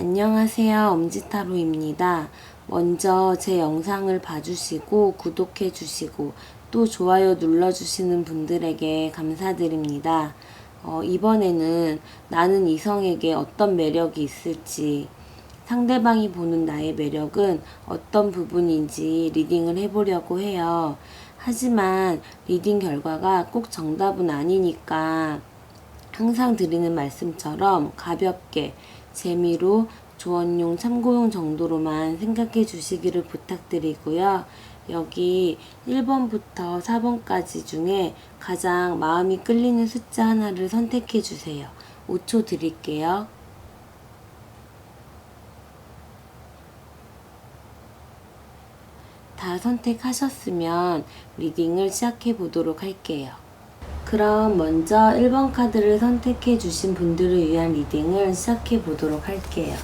안녕하세요. 엄지타로입니다. 먼저 제 영상을 봐주시고 구독해주시고 또 좋아요 눌러주시는 분들에게 감사드립니다. 이번에는 나는 이성에게 어떤 매력이 있을지, 상대방이 보는 나의 매력은 어떤 부분인지 리딩을 해보려고 해요. 하지만 리딩 결과가 꼭 정답은 아니니까 항상 드리는 말씀처럼 가볍게 재미로 조언용 참고용 정도로만 생각해 주시기를 부탁드리고요. 여기 1번부터 4번까지 중에 가장 마음이 끌리는 숫자 하나를 선택해 주세요. 5초 드릴게요. 다 선택하셨으면 리딩을 시작해 보도록 할게요. 그럼 먼저 1번 카드를 선택해 주신 분들을 위한 리딩을 시작해 보도록 할게요.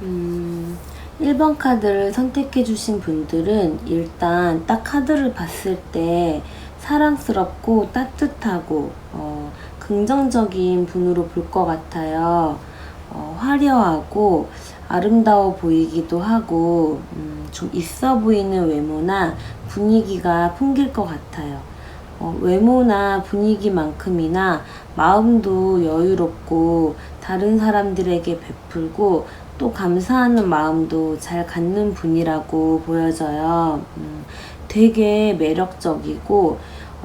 음, 1번 카드를 선택해 주신 분들은 일단 딱 카드를 봤을 때 사랑스럽고 따뜻하고 긍정적인 분으로 볼 것 같아요. 화려하고 아름다워 보이기도 하고 좀 있어 보이는 외모나 분위기가 풍길 것 같아요. 외모나 분위기만큼이나 마음도 여유롭고 다른 사람들에게 베풀고 또 감사하는 마음도 잘 갖는 분이라고 보여져요. 되게 매력적이고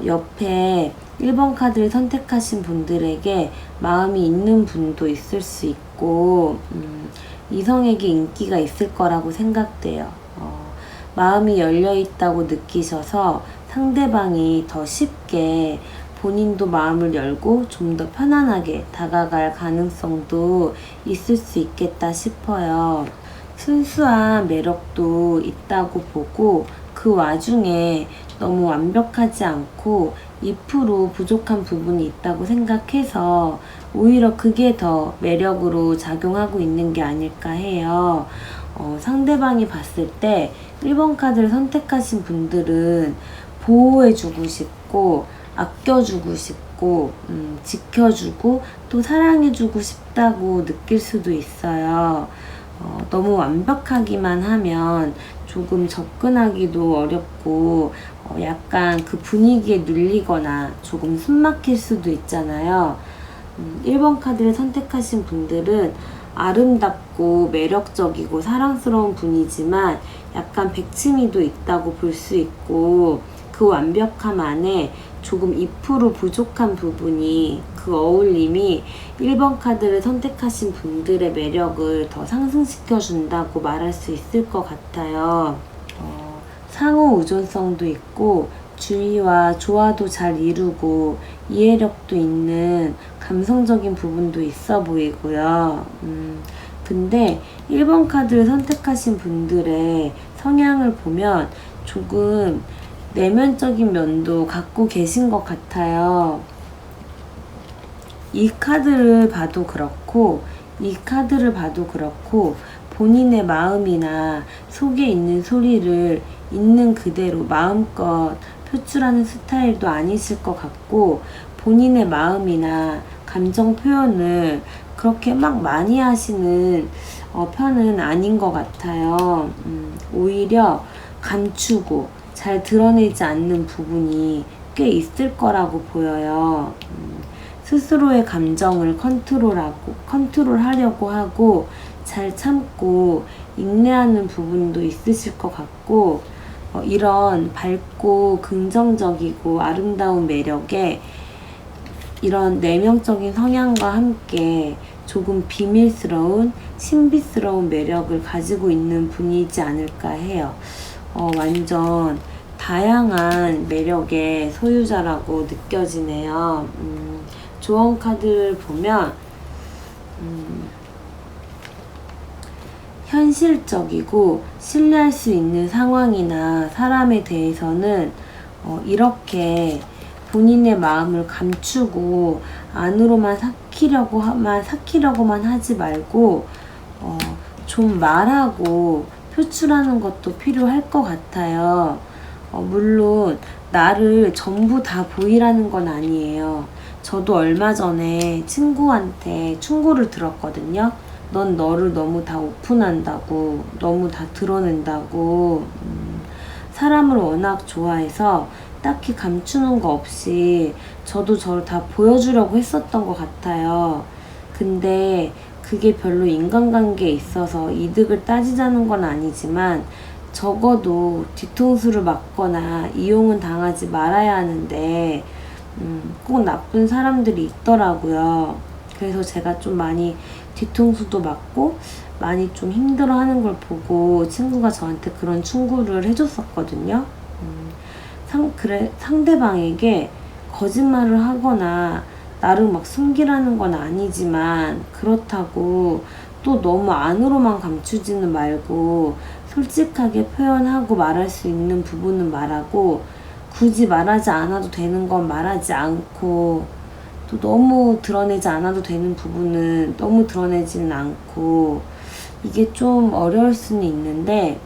옆에 1번 카드를 선택하신 분들에게 마음이 있는 분도 있을 수 있고 이성에게 인기가 있을 거라고 생각돼요. 마음이 열려있다고 느끼셔서 상대방이 더 쉽게 본인도 마음을 열고 좀 더 편안하게 다가갈 가능성도 있을 수 있겠다 싶어요. 순수한 매력도 있다고 보고 그 와중에 너무 완벽하지 않고 2% 부족한 부분이 있다고 생각해서 오히려 그게 더 매력으로 작용하고 있는 게 아닐까 해요. 상대방이 봤을 때 1번 카드를 선택하신 분들은 보호해주고 싶고 아껴주고 싶고 지켜주고 또 사랑해주고 싶다고 느낄 수도 있어요. 너무 완벽하기만 하면 조금 접근하기도 어렵고 약간 그 분위기에 눌리거나 조금 숨막힐 수도 있잖아요. 1번 카드를 선택하신 분들은 아름답고 매력적이고 사랑스러운 분이지만 약간 백치미도 있다고 볼 수 있고 그 완벽함 안에 조금 2% 부족한 부분이 그 어울림이 1번 카드를 선택하신 분들의 매력을 더 상승시켜 준다고 말할 수 있을 것 같아요. 상호 의존성도 있고 주의와 조화도 잘 이루고 이해력도 있는 감성적인 부분도 있어 보이고요. 근데 1번 카드를 선택하신 분들의 성향을 보면 조금 내면적인 면도 갖고 계신 것 같아요. 이 카드를 봐도 그렇고 이 카드를 봐도 그렇고 본인의 마음이나 속에 있는 소리를 있는 그대로 마음껏 표출하는 스타일도 아니실 것 같고 본인의 마음이나 감정 표현을 그렇게 막 많이 하시는 편은 아닌 것 같아요. 오히려 감추고 잘 드러내지 않는 부분이 꽤 있을 거라고 보여요. 스스로의 감정을 컨트롤하려고 하고 잘 참고 인내하는 부분도 있으실 것 같고 이런 밝고 긍정적이고 아름다운 매력에 이런 내면적인 성향과 함께 조금 비밀스러운 신비스러운 매력을 가지고 있는 분이지 않을까 해요. 완전 다양한 매력의 소유자라고 느껴지네요. 조언 카드를 보면 현실적이고 신뢰할 수 있는 상황이나 사람에 대해서는 이렇게 본인의 마음을 감추고 안으로만 삭히려고만 하지 말고 좀 말하고 표출하는 것도 필요할 것 같아요. 물론 나를 전부 다 보이라는 건 아니에요. 저도 얼마 전에 친구한테 충고를 들었거든요. 넌 너를 너무 다 오픈한다고, 너무 다 드러낸다고. 사람을 워낙 좋아해서 딱히 감추는 거 없이 저도 저를 다 보여주려고 했었던 것 같아요. 근데 그게 별로 인간관계에 있어서 이득을 따지자는 건 아니지만 적어도 뒤통수를 맞거나 이용은 당하지 말아야 하는데 꼭 나쁜 사람들이 있더라고요. 그래서 제가 좀 많이 뒤통수도 맞고 많이 좀 힘들어하는 걸 보고 친구가 저한테 그런 충고를 해줬었거든요. 상대방에게 거짓말을 하거나 나를 막 숨기라는 건 아니지만 그렇다고 또 너무 안으로만 감추지는 말고 솔직하게 표현하고 말할 수 있는 부분은 말하고 굳이 말하지 않아도 되는 건 말하지 않고 또 너무 드러내지 않아도 되는 부분은 너무 드러내지는 않고 이게 좀 어려울 수는 있는데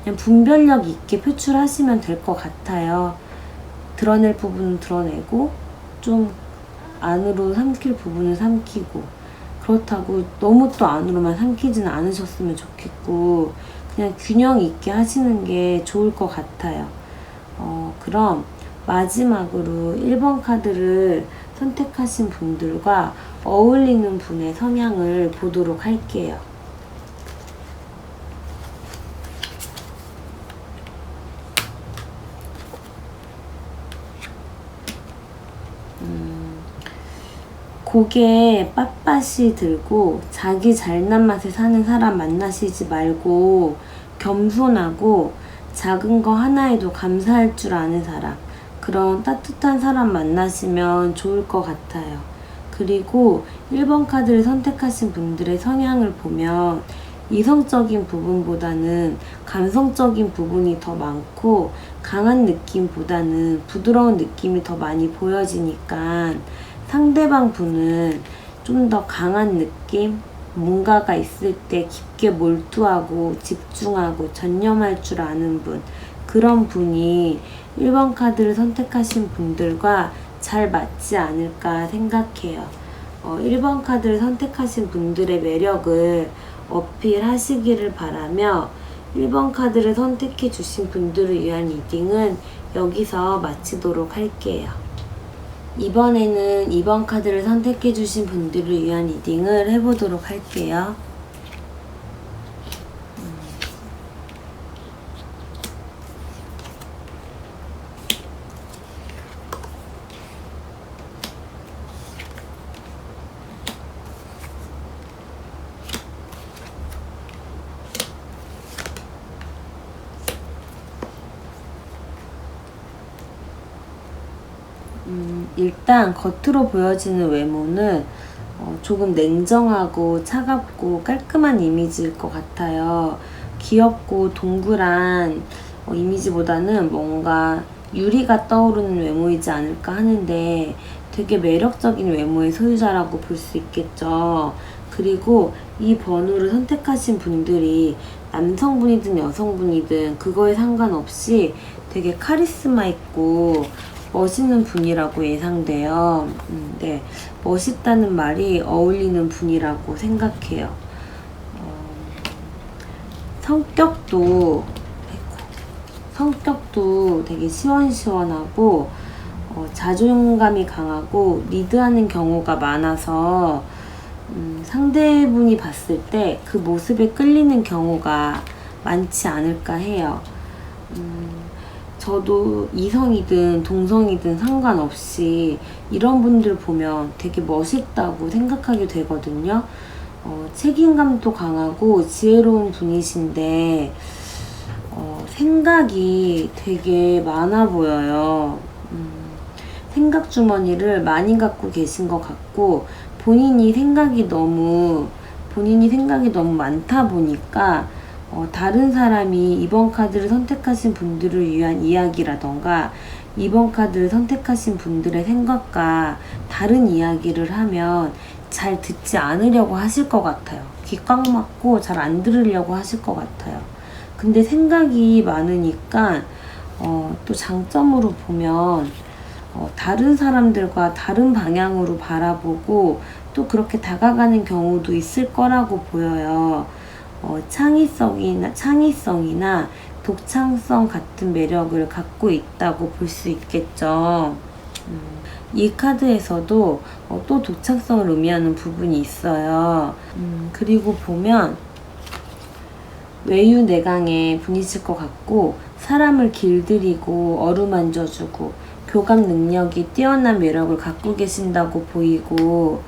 그냥 분별력 있게 표출하시면 될 것 같아요. 드러낼 부분은 드러내고 좀 안으로 삼킬 부분은 삼키고 그렇다고 너무 또 안으로만 삼키지는 않으셨으면 좋겠고 그냥 균형 있게 하시는 게 좋을 것 같아요. 그럼 마지막으로 1번 카드를 선택하신 분들과 어울리는 분의 성향을 보도록 할게요. 고개에 빳빳이 들고 자기 잘난 맛에 사는 사람 만나시지 말고 겸손하고 작은 거 하나에도 감사할 줄 아는 사람, 그런 따뜻한 사람 만나시면 좋을 것 같아요. 그리고 1번 카드를 선택하신 분들의 성향을 보면 이성적인 부분보다는 감성적인 부분이 더 많고 강한 느낌보다는 부드러운 느낌이 더 많이 보여지니까 상대방 분은 좀 더 강한 느낌? 뭔가가 있을 때 깊게 몰두하고 집중하고 전념할 줄 아는 분, 그런 분이 1번 카드를 선택하신 분들과 잘 맞지 않을까 생각해요. 1번 카드를 선택하신 분들의 매력을 어필하시기를 바라며 1번 카드를 선택해 주신 분들을 위한 리딩은 여기서 마치도록 할게요. 이번에는 2번 카드를 선택해 주신 분들을 위한 리딩을 해보도록 할게요. 일단 겉으로 보여지는 외모는 조금 냉정하고 차갑고 깔끔한 이미지일 것 같아요. 귀엽고 동그란 이미지보다는 뭔가 유리가 떠오르는 외모이지 않을까 하는데 되게 매력적인 외모의 소유자라고 볼 수 있겠죠. 그리고 이 번호를 선택하신 분들이 남성분이든 여성분이든 그거에 상관없이 되게 카리스마 있고 멋있는 분이라고 예상돼요. 네, 멋있다는 말이 어울리는 분이라고 생각해요. 성격도 되게 시원시원하고 자존감이 강하고 리드하는 경우가 많아서 상대분이 봤을 때 그 모습에 끌리는 경우가 많지 않을까 해요. 저도 이성이든 동성이든 상관없이 이런 분들 보면 되게 멋있다고 생각하게 되거든요. 책임감도 강하고 지혜로운 분이신데 생각이 되게 많아 보여요. 생각 주머니를 많이 갖고 계신 것 같고 본인이 생각이 너무 본인이 생각이 너무 많다 보니까 다른 사람이 이번 카드를 선택하신 분들을 위한 이야기라던가 이번 카드를 선택하신 분들의 생각과 다른 이야기를 하면 잘 듣지 않으려고 하실 것 같아요. 귀 꽉 막고 잘 안 들으려고 하실 것 같아요. 근데 생각이 많으니까 또 장점으로 보면 다른 사람들과 다른 방향으로 바라보고 또 그렇게 다가가는 경우도 있을 거라고 보여요. 창의성이나 독창성 같은 매력을 갖고 있다고 볼 수 있겠죠. 이 카드에서도 또 독창성을 의미하는 부분이 있어요. 그리고 보면 외유내강의 분이실 것 같고 사람을 길들이고 어루만져주고 교감 능력이 뛰어난 매력을 갖고 계신다고 보이고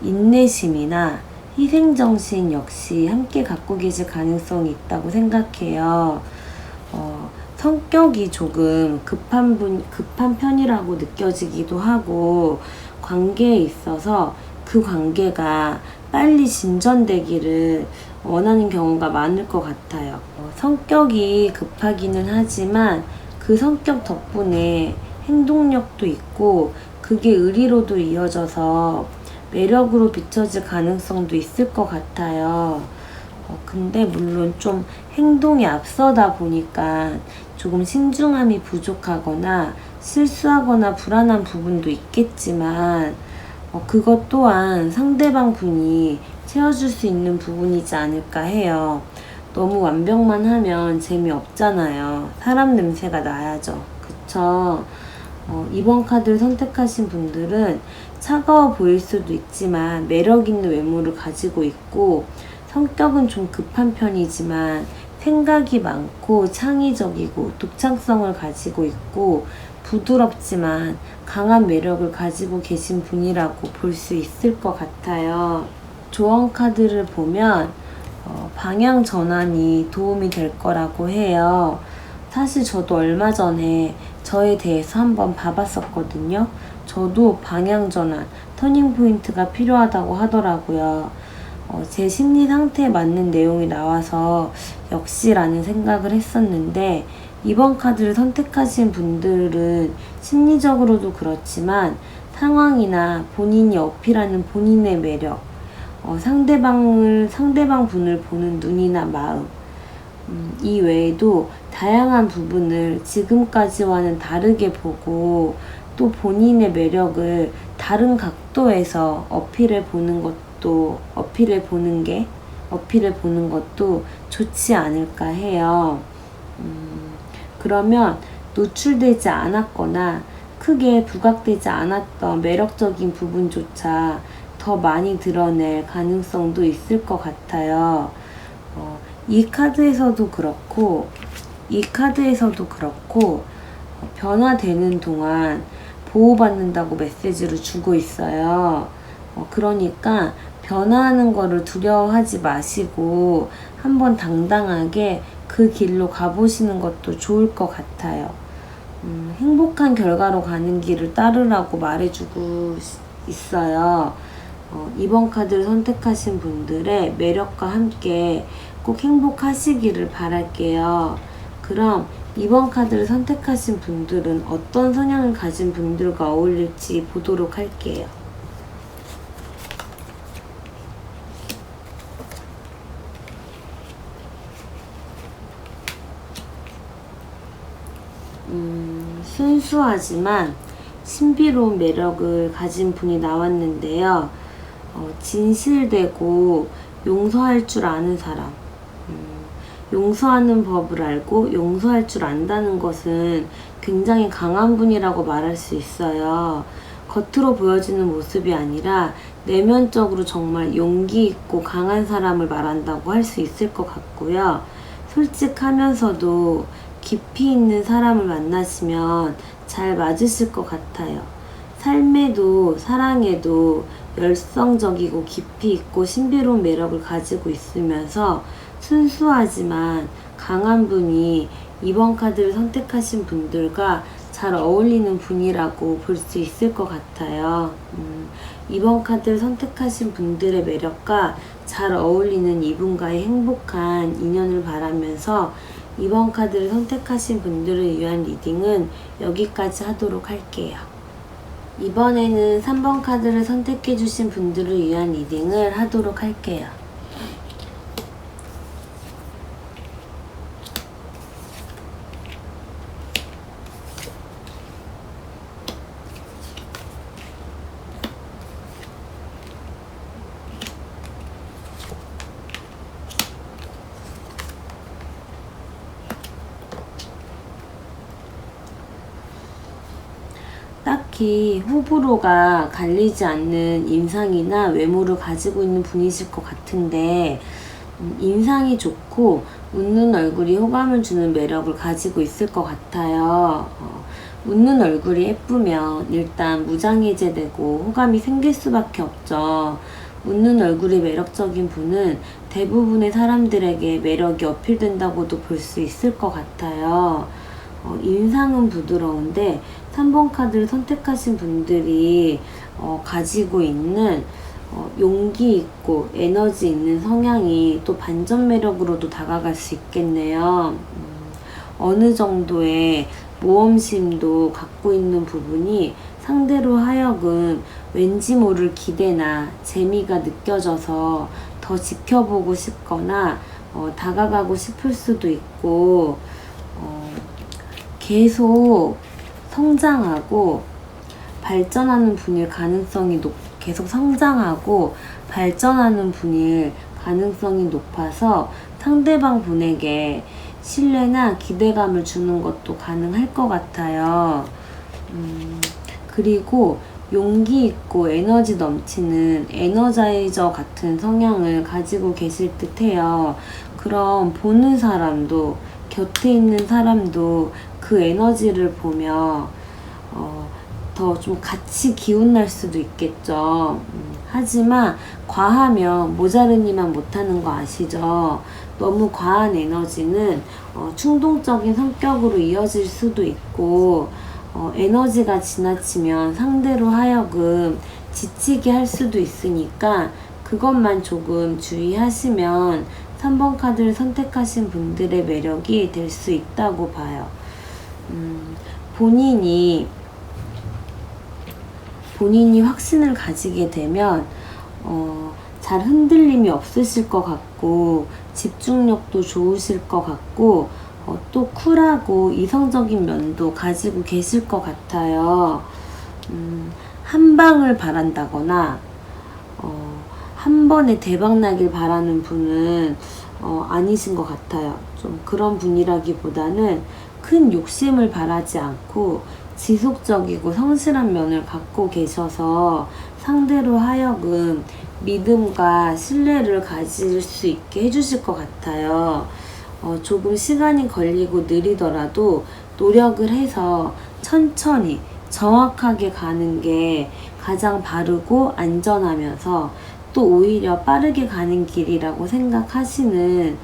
인내심이나 희생정신 역시 함께 갖고 계실 가능성이 있다고 생각해요. 성격이 조금 급한 편이라고 느껴지기도 하고 관계에 있어서 그 관계가 빨리 진전되기를 원하는 경우가 많을 것 같아요. 성격이 급하기는 하지만 그 성격 덕분에 행동력도 있고 그게 의리로도 이어져서 매력으로 비춰질 가능성도 있을 것 같아요. 근데 물론 좀 행동이 앞서다 보니까 조금 신중함이 부족하거나 실수하거나 불안한 부분도 있겠지만 그것 또한 상대방 분이 채워줄 수 있는 부분이지 않을까 해요. 너무 완벽만 하면 재미없잖아요. 사람 냄새가 나야죠. 그쵸? 이번 카드를 선택하신 분들은 차가워 보일 수도 있지만 매력 있는 외모를 가지고 있고 성격은 좀 급한 편이지만 생각이 많고 창의적이고 독창성을 가지고 있고 부드럽지만 강한 매력을 가지고 계신 분이라고 볼 수 있을 것 같아요. 조언 카드를 보면 방향 전환이 도움이 될 거라고 해요. 사실 저도 얼마 전에 저에 대해서 한번 봐봤었거든요. 저도 방향 전환, 터닝 포인트가 필요하다고 하더라고요. 제 심리 상태에 맞는 내용이 나와서 역시라는 생각을 했었는데 이번 카드를 선택하신 분들은 심리적으로도 그렇지만 상황이나 본인이 어필하는 본인의 매력, 상대방 분을 보는 눈이나 마음, 이 외에도 다양한 부분을 지금까지와는 다르게 보고 또 본인의 매력을 다른 각도에서 어필해 보는 것도 좋지 않을까 해요. 그러면 노출되지 않았거나 크게 부각되지 않았던 매력적인 부분조차 더 많이 드러낼 가능성도 있을 것 같아요. 이 카드에서도 그렇고 변화되는 동안 보호받는다고 메시지를 주고 있어요. 그러니까 변화하는 거를 두려워하지 마시고 한번 당당하게 그 길로 가보시는 것도 좋을 것 같아요. 행복한 결과로 가는 길을 따르라고 말해주고 있어요. 이번 카드를 선택하신 분들의 매력과 함께 꼭 행복하시기를 바랄게요. 그럼 이번 카드를 선택하신 분들은 어떤 성향을 가진 분들과 어울릴지 보도록 할게요. 순수하지만 신비로운 매력을 가진 분이 나왔는데요. 진실되고 용서할 줄 아는 사람. 용서하는 법을 알고 용서할 줄 안다는 것은 굉장히 강한 분이라고 말할 수 있어요. 겉으로 보여지는 모습이 아니라 내면적으로 정말 용기 있고 강한 사람을 말한다고 할 수 있을 것 같고요. 솔직하면서도 깊이 있는 사람을 만나시면 잘 맞으실 것 같아요. 삶에도 사랑에도 열성적이고 깊이 있고 신비로운 매력을 가지고 있으면서 순수하지만 강한 분이 이번 카드를 선택하신 분들과 잘 어울리는 분이라고 볼 수 있을 것 같아요. 이번 카드를 선택하신 분들의 매력과 잘 어울리는 이분과의 행복한 인연을 바라면서 이번 카드를 선택하신 분들을 위한 리딩은 여기까지 하도록 할게요. 이번에는 3번 카드를 선택해주신 분들을 위한 리딩을 하도록 할게요. 딱히 호불호가 갈리지 않는 인상이나 외모를 가지고 있는 분이실 것 같은데 인상이 좋고 웃는 얼굴이 호감을 주는 매력을 가지고 있을 것 같아요. 웃는 얼굴이 예쁘면 일단 무장해제되고 호감이 생길 수밖에 없죠. 웃는 얼굴이 매력적인 분은 대부분의 사람들에게 매력이 어필된다고도 볼 수 있을 것 같아요. 인상은 부드러운데 3번 카드를 선택하신 분들이 가지고 있는 용기 있고 에너지 있는 성향이 또 반전 매력으로도 다가갈 수 있겠네요. 어느 정도의 모험심도 갖고 있는 부분이 상대로 하여금 왠지 모를 기대나 재미가 느껴져서 더 지켜보고 싶거나 다가가고 싶을 수도 있고 계속 성장하고 발전하는 분일 가능성이 계속 성장하고 발전하는 분일 가능성이 높아서 상대방 분에게 신뢰나 기대감을 주는 것도 가능할 것 같아요. 그리고 용기 있고 에너지 넘치는 에너자이저 같은 성향을 가지고 계실 듯 해요. 그럼 보는 사람도 곁에 있는 사람도 그 에너지를 보며 더 좀 같이 기운날 수도 있겠죠. 하지만 과하면 모자르니만 못하는 거 아시죠? 너무 과한 에너지는 충동적인 성격으로 이어질 수도 있고 에너지가 지나치면 상대로 하여금 지치게 할 수도 있으니까 그것만 조금 주의하시면 3번 카드를 선택하신 분들의 매력이 될 수 있다고 봐요. 본인이 확신을 가지게 되면 잘 흔들림이 없으실 것 같고 집중력도 좋으실 것 같고 또 쿨하고 이성적인 면도 가지고 계실 것 같아요. 한 방을 바란다거나 한 번에 대박 나길 바라는 분은 아니신 것 같아요. 좀 그런 분이라기보다는 큰 욕심을 바라지 않고 지속적이고 성실한 면을 갖고 계셔서 상대로 하여금 믿음과 신뢰를 가질 수 있게 해주실 것 같아요. 조금 시간이 걸리고 느리더라도 노력을 해서 천천히 정확하게 가는 게 가장 바르고 안전하면서 또 오히려 빠르게 가는 길이라고 생각하시는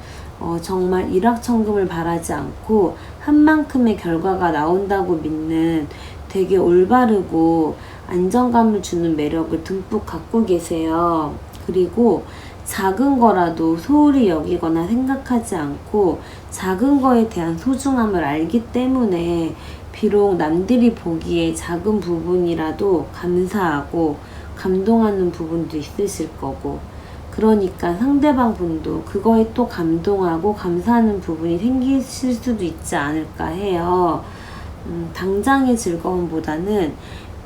정말 일확천금을 바라지 않고 한 만큼의 결과가 나온다고 믿는 되게 올바르고 안정감을 주는 매력을 듬뿍 갖고 계세요. 그리고 작은 거라도 소홀히 여기거나 생각하지 않고 작은 거에 대한 소중함을 알기 때문에 비록 남들이 보기에 작은 부분이라도 감사하고 감동하는 부분도 있으실 거고 그러니까 상대방 분도 그거에 또 감동하고 감사하는 부분이 생기실 수도 있지 않을까 해요. 당장의 즐거움보다는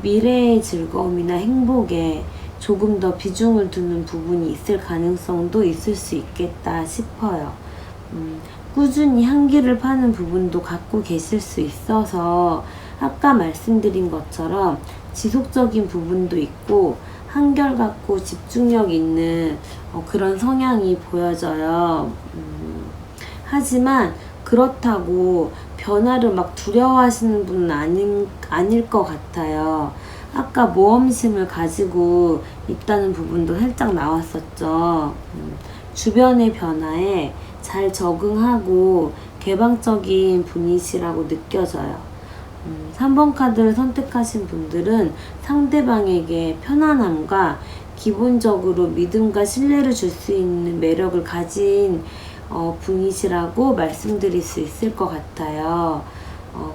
미래의 즐거움이나 행복에 조금 더 비중을 두는 부분이 있을 가능성도 있을 수 있겠다 싶어요. 꾸준히 향기를 파는 부분도 갖고 계실 수 있어서 아까 말씀드린 것처럼 지속적인 부분도 있고 한결같고 집중력 있는 그런 성향이 보여져요. 하지만 그렇다고 변화를 막 두려워하시는 분은 아닐 것 같아요. 아까 모험심을 가지고 있다는 부분도 살짝 나왔었죠. 주변의 변화에 잘 적응하고 개방적인 분이시라고 느껴져요. 3번 카드를 선택하신 분들은 상대방에게 편안함과 기본적으로 믿음과 신뢰를 줄 수 있는 매력을 가진 분이시라고 말씀드릴 수 있을 것 같아요.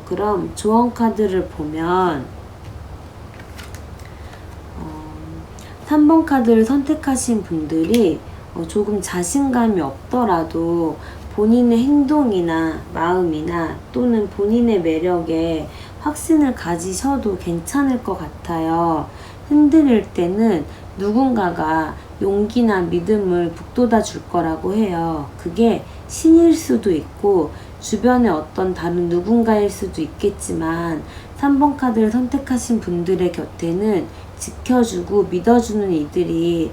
그럼 조언 카드를 보면 3번 카드를 선택하신 분들이 조금 자신감이 없더라도 본인의 행동이나 마음이나 또는 본인의 매력에 확신을 가지셔도 괜찮을 것 같아요. 흔들릴 때는 누군가가 용기나 믿음을 북돋아 줄 거라고 해요. 그게 신일 수도 있고 주변의 어떤 다른 누군가일 수도 있겠지만 3번 카드를 선택하신 분들의 곁에는 지켜주고 믿어주는 이들이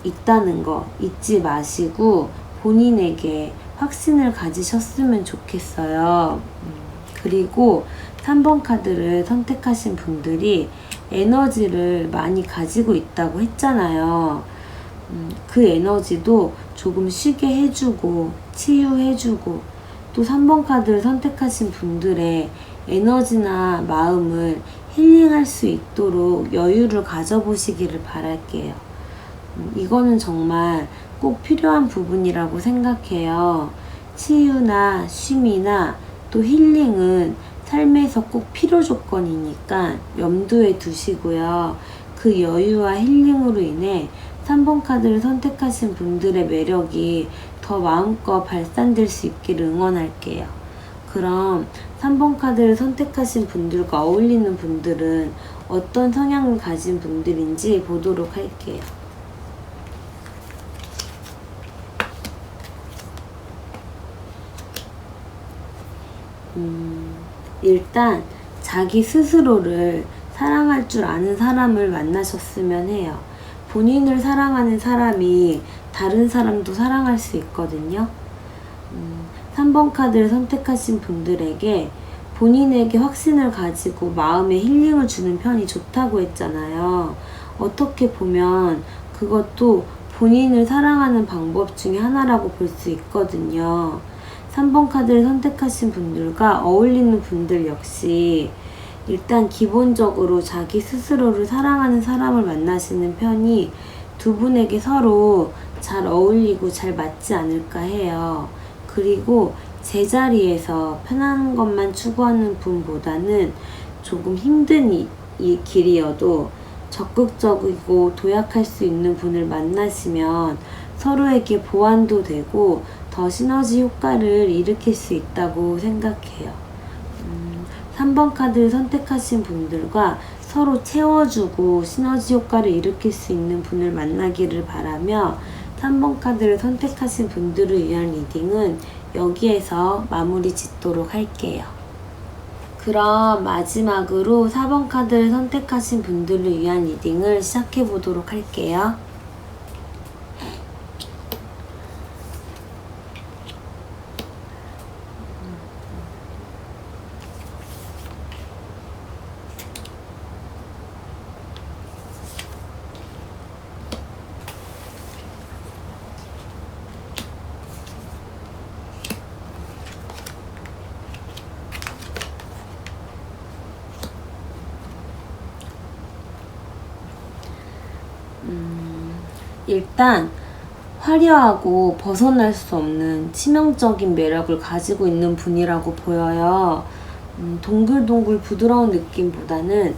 있다는 거 잊지 마시고 본인에게 확신을 가지셨으면 좋겠어요. 그리고 3번 카드를 선택하신 분들이 에너지를 많이 가지고 있다고 했잖아요. 그 에너지도 조금 쉬게 해주고 치유해주고 또 3번 카드를 선택하신 분들의 에너지나 마음을 힐링할 수 있도록 여유를 가져보시기를 바랄게요. 이거는 정말 꼭 필요한 부분이라고 생각해요. 치유나 쉼이나 또 힐링은 삶에서 꼭 필요 조건이니까 염두에 두시고요. 그 여유와 힐링으로 인해 3번 카드를 선택하신 분들의 매력이 더 마음껏 발산될 수 있기를 응원할게요. 그럼 3번 카드를 선택하신 분들과 어울리는 분들은 어떤 성향을 가진 분들인지 보도록 할게요. 일단 자기 스스로를 사랑할 줄 아는 사람을 만나셨으면 해요. 본인을 사랑하는 사람이 다른 사람도 사랑할 수 있거든요. 3번 카드를 선택하신 분들에게 본인에게 확신을 가지고 마음에 힐링을 주는 편이 좋다고 했잖아요. 어떻게 보면 그것도 본인을 사랑하는 방법 중에 하나라고 볼 수 있거든요. 3번 카드를 선택하신 분들과 어울리는 분들 역시 일단 기본적으로 자기 스스로를 사랑하는 사람을 만나시는 편이 두 분에게 서로 잘 어울리고 잘 맞지 않을까 해요. 그리고 제자리에서 편한 것만 추구하는 분보다는 조금 힘든 이 길이어도 적극적이고 도약할 수 있는 분을 만나시면 서로에게 보완도 되고 더 시너지 효과를 일으킬 수 있다고 생각해요. 3번 카드를 선택하신 분들과 서로 채워주고 시너지 효과를 일으킬 수 있는 분을 만나기를 바라며 3번 카드를 선택하신 분들을 위한 리딩은 여기에서 마무리 짓도록 할게요. 그럼 마지막으로 4번 카드를 선택하신 분들을 위한 리딩을 시작해 보도록 할게요. 일단 화려하고 벗어날 수 없는 치명적인 매력을 가지고 있는 분이라고 보여요. 동글동글 부드러운 느낌보다는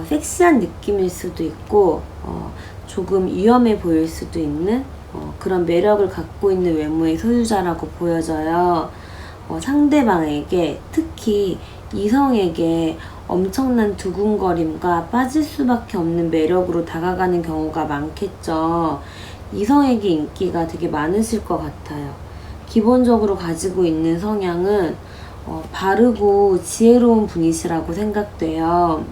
섹시한 느낌일 수도 있고 조금 위험해 보일 수도 있는 그런 매력을 갖고 있는 외모의 소유자라고 보여져요. 상대방에게 특히 이성에게 엄청난 두근거림과 빠질 수밖에 없는 매력으로 다가가는 경우가 많겠죠. 이성에게 인기가 되게 많으실 것 같아요. 기본적으로 가지고 있는 성향은 바르고 지혜로운 분이시라고 생각돼요.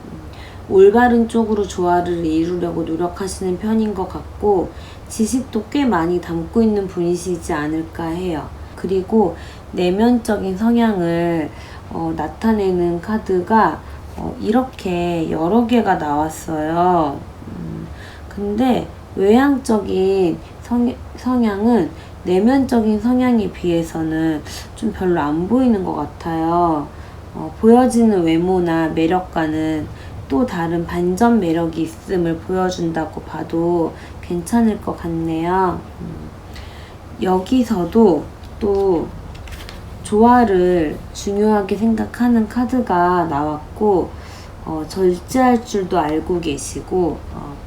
올바른 쪽으로 조화를 이루려고 노력하시는 편인 것 같고 지식도 꽤 많이 담고 있는 분이시지 않을까 해요. 그리고 내면적인 성향을 나타내는 카드가 이렇게 여러 개가 나왔어요. 근데 외향적인 성향은 내면적인 성향에 비해서는 좀 별로 안 보이는 것 같아요. 보여지는 외모나 매력과는 또 다른 반전 매력이 있음을 보여준다고 봐도 괜찮을 것 같네요. 여기서도 또 조화를 중요하게 생각하는 카드가 나왔고, 절제할 줄도 알고 계시고,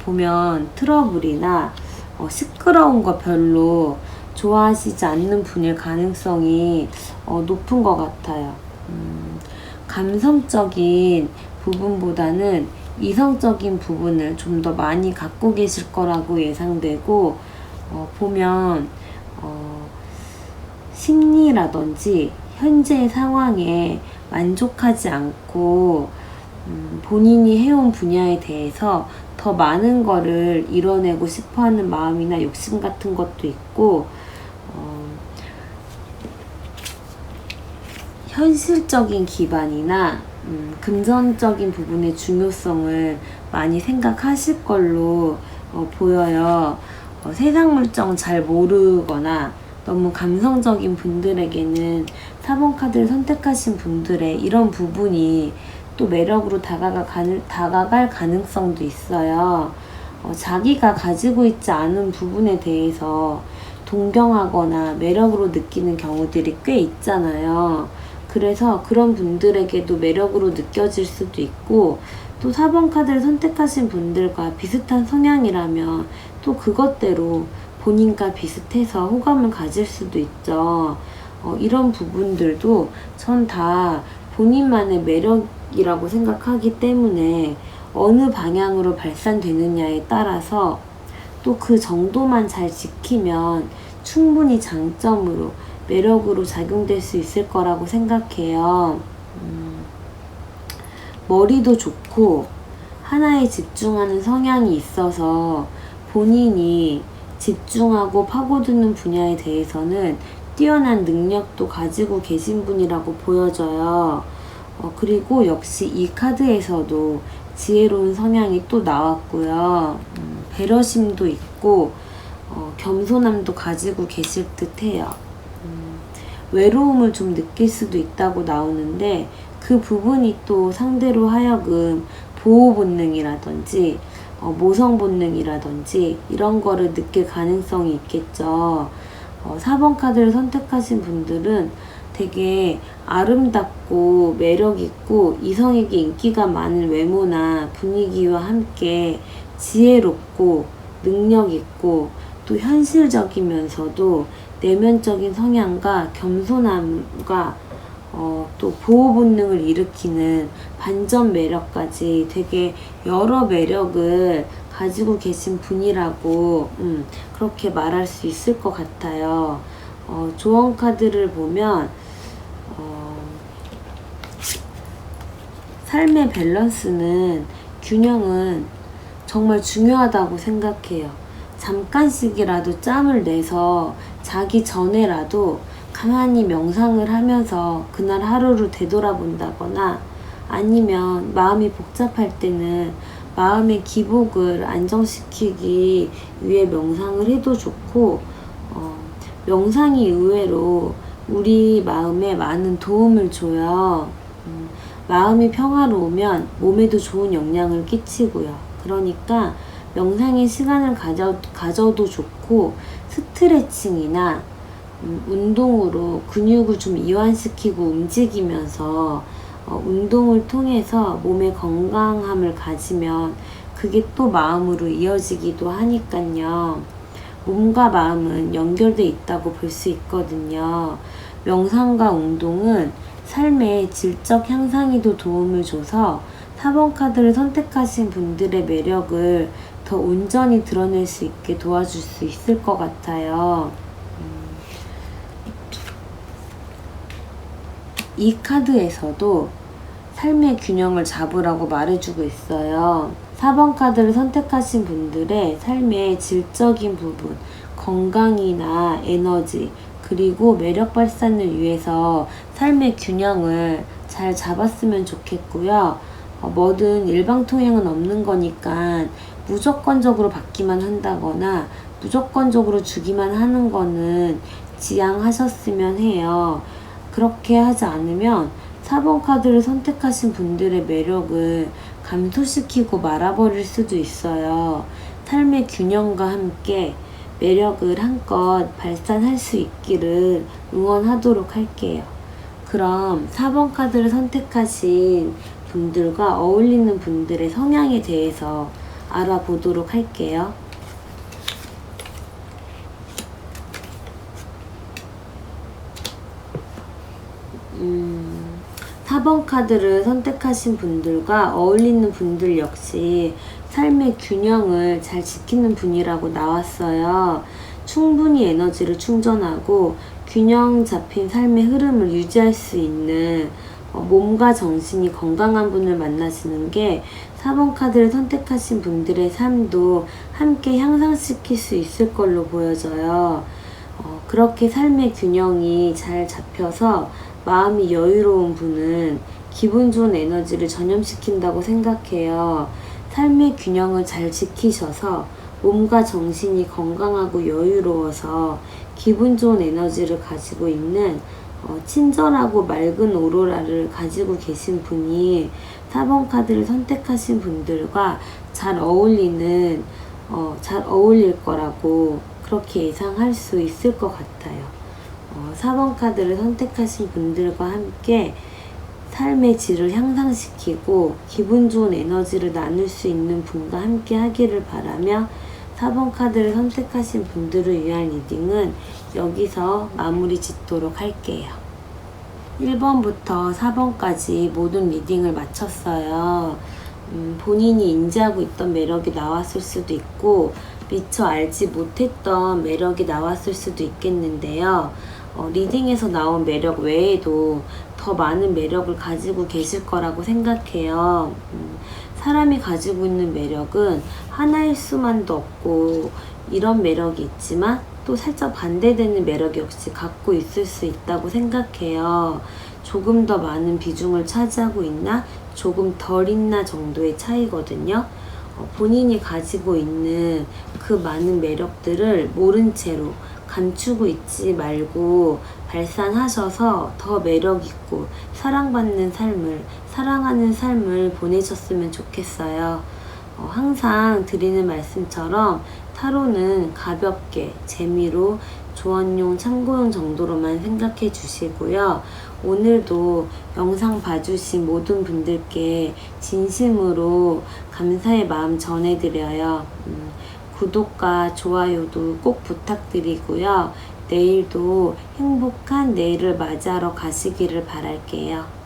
보면 트러블이나 시끄러운 거 별로 좋아하시지 않는 분일 가능성이 높은 것 같아요. 감성적인 부분보다는 이성적인 부분을 좀 더 많이 갖고 계실 거라고 예상되고, 보면 심리라든지 현재 상황에 만족하지 않고 본인이 해온 분야에 대해서 더 많은 거를 이뤄내고 싶어하는 마음이나 욕심 같은 것도 있고, 현실적인 기반이나 금전적인 부분의 중요성을 많이 생각하실 걸로 보여요. 세상 물정 잘 모르거나 너무 감성적인 분들에게는 4번 카드를 선택하신 분들의 이런 부분이 또 매력으로 다가갈 가능성도 있어요. 자기가 가지고 있지 않은 부분에 대해서 동경하거나 매력으로 느끼는 경우들이 꽤 있잖아요. 그래서 그런 분들에게도 매력으로 느껴질 수도 있고, 또 4번 카드를 선택하신 분들과 비슷한 성향이라면 또 그것대로 본인과 비슷해서 호감을 가질 수도 있죠. 이런 부분들도 전 다 본인만의 매력이라고 생각하기 때문에 어느 방향으로 발산되느냐에 따라서 또 그 정도만 잘 지키면 충분히 장점으로 매력으로 작용될 수 있을 거라고 생각해요. 머리도 좋고 하나에 집중하는 성향이 있어서 본인이 집중하고 파고드는 분야에 대해서는 뛰어난 능력도 가지고 계신 분이라고 보여져요. 그리고 역시 이 카드에서도 지혜로운 성향이 또 나왔고요. 배려심도 있고 겸손함도 가지고 계실 듯해요. 외로움을 좀 느낄 수도 있다고 나오는데, 그 부분이 또 상대로 하여금 보호 본능이라든지 모성 본능이라든지 이런 거를 느낄 가능성이 있겠죠. 4번 카드를 선택하신 분들은 되게 아름답고 매력있고 이성에게 인기가 많은 외모나 분위기와 함께 지혜롭고 능력있고 또 현실적이면서도 내면적인 성향과 겸손함과 또 보호 본능을 일으키는 반전 매력까지 되게 여러 매력을 가지고 계신 분이라고 그렇게 말할 수 있을 것 같아요. 조언 카드를 보면 삶의 밸런스는, 균형은 정말 중요하다고 생각해요. 잠깐씩이라도 짬을 내서 자기 전에라도 가만히 명상을 하면서 그날 하루를 되돌아본다거나, 아니면 마음이 복잡할 때는 마음의 기복을 안정시키기 위해 명상을 해도 좋고, 명상이 의외로 우리 마음에 많은 도움을 줘요. 마음이 평화로우면 몸에도 좋은 영향을 끼치고요. 그러니까 명상의 시간을 가져도 좋고, 스트레칭이나 운동으로 근육을 좀 이완시키고 움직이면서 운동을 통해서 몸의 건강함을 가지면 그게 또 마음으로 이어지기도 하니까요. 몸과 마음은 연결돼 있다고 볼 수 있거든요. 명상과 운동은 삶의 질적 향상에도 도움을 줘서 4번 카드를 선택하신 분들의 매력을 더 온전히 드러낼 수 있게 도와줄 수 있을 것 같아요. 이 카드에서도 삶의 균형을 잡으라고 말해주고 있어요. 4번 카드를 선택하신 분들의 삶의 질적인 부분, 건강이나 에너지, 그리고 매력 발산을 위해서 삶의 균형을 잘 잡았으면 좋겠고요. 뭐든 일방통행은 없는 거니까 무조건적으로 받기만 한다거나 무조건적으로 주기만 하는 거는 지양하셨으면 해요. 그렇게 하지 않으면 4번 카드를 선택하신 분들의 매력을 감소시키고 말아버릴 수도 있어요. 삶의 균형과 함께 매력을 한껏 발산할 수 있기를 응원하도록 할게요. 그럼 4번 카드를 선택하신 분들과 어울리는 분들의 성향에 대해서 알아보도록 할게요. 4번 카드를 선택하신 분들과 어울리는 분들 역시 삶의 균형을 잘 지키는 분이라고 나왔어요. 충분히 에너지를 충전하고 균형 잡힌 삶의 흐름을 유지할 수 있는 몸과 정신이 건강한 분을 만나시는 게 4번 카드를 선택하신 분들의 삶도 함께 향상시킬 수 있을 걸로 보여져요. 그렇게 삶의 균형이 잘 잡혀서 마음이 여유로운 분은 기분 좋은 에너지를 전염시킨다고 생각해요. 삶의 균형을 잘 지키셔서 몸과 정신이 건강하고 여유로워서 기분 좋은 에너지를 가지고 있는 친절하고 맑은 오로라를 가지고 계신 분이 4번 카드를 선택하신 분들과 잘 어울릴 거라고 그렇게 예상할 수 있을 것 같아요. 4번 카드를 선택하신 분들과 함께 삶의 질을 향상시키고 기분 좋은 에너지를 나눌 수 있는 분과 함께 하기를 바라며 4번 카드를 선택하신 분들을 위한 리딩은 여기서 마무리 짓도록 할게요. 1번부터 4번까지 모든 리딩을 마쳤어요. 본인이 인지하고 있던 매력이 나왔을 수도 있고 미처 알지 못했던 매력이 나왔을 수도 있겠는데요. 리딩에서 나온 매력 외에도 더 많은 매력을 가지고 계실 거라고 생각해요. 사람이 가지고 있는 매력은 하나일 수만도 없고 이런 매력이 있지만 또 살짝 반대되는 매력 역시 갖고 있을 수 있다고 생각해요. 조금 더 많은 비중을 차지하고 있나 조금 덜 있나 정도의 차이거든요. 본인이 가지고 있는 그 많은 매력들을 모른 채로 감추고 있지 말고 발산하셔서 더 매력있고 사랑받는 삶을, 사랑하는 삶을 보내셨으면 좋겠어요. 항상 드리는 말씀처럼 타로는 가볍게 재미로 조언용 참고용 정도로만 생각해 주시고요. 오늘도 영상 봐주신 모든 분들께 진심으로 감사의 마음 전해드려요. 구독과 좋아요도 꼭 부탁드리고요. 내일도 행복한 내일을 맞이하러 가시기를 바랄게요.